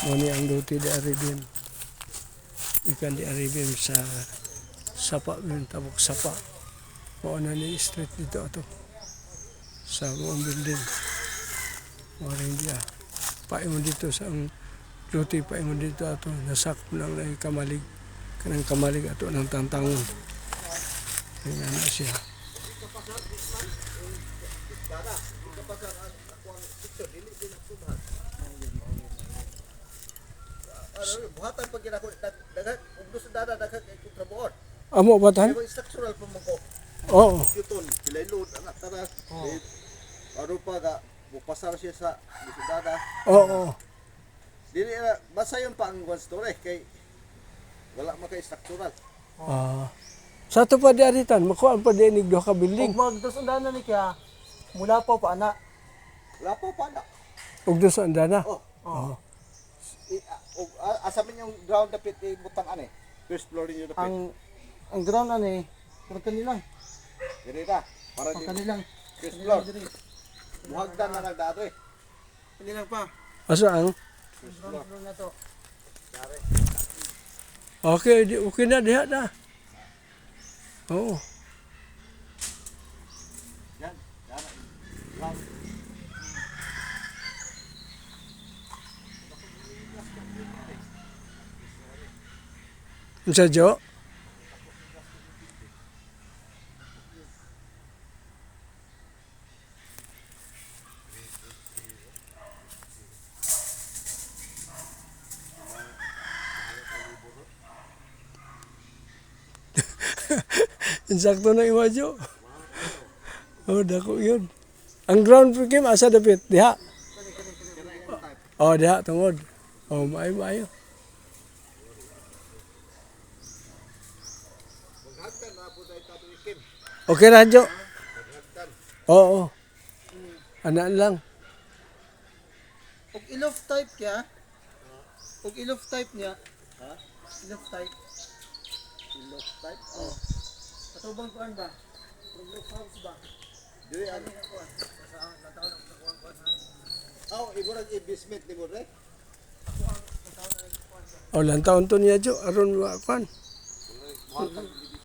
Muni ang luti di Aribim. Ikan di Aribim sa sapa, yung tabok sapa. Mao na ni street dito ato. Sa buong building. Maring dia. Paimon dito sa ang luti, paimon dito ato. Nasakop lang na yung kamalig. Kanang kamalig ato ng tantangon. Yung ano siya. Buhatan pag ginako daghang ug gusto dada daghang kay kontrabuon. Amo batan? Pero structural pa mo ko. Oo. Yuton sila load anak tara. Ano pa ga bupasar siya sa gusto dada. Oo. Dili na basta yung pa ang one story kay wala makay structural. Sa ito pa di aritan, makuhaan pa di duha ka building. Ug magdusundan na ni kaya mula pa ana. Wala pa na. Ug doon sa andana. Oh. Asa man yung ground dapit butang ani. First floor niyo dapit. Ang ground ani para kanilang. Diri ta para Para di kanilang. first floor. Buhagdan na nagdado eh. Kanilang pa. Asaan? Ground floor na to. Okay, okay na diha na. Oo. Yan. Yan. Sa Jo? Insakto na iwadyo. Oh, dako yun. Ang ground floor kim asa dapit diha. Oh, diha tungod. Oh, maayo. Bughagdan na po dai tabi Kim. Okay ra Jo. Bughagdan. Oo. Anaan lang. Ug ilof type kaya. Ug ilof type niya. Ha? Ilof type. Ilof type. Katubang kuan ba? Roof house ba? Diri ani Kuan. Sa nataon ang kuan kuan ha. aw igurag i-basement ni mo re. Oh, lantaon to niya Jo aron wa kwan. Buhagdan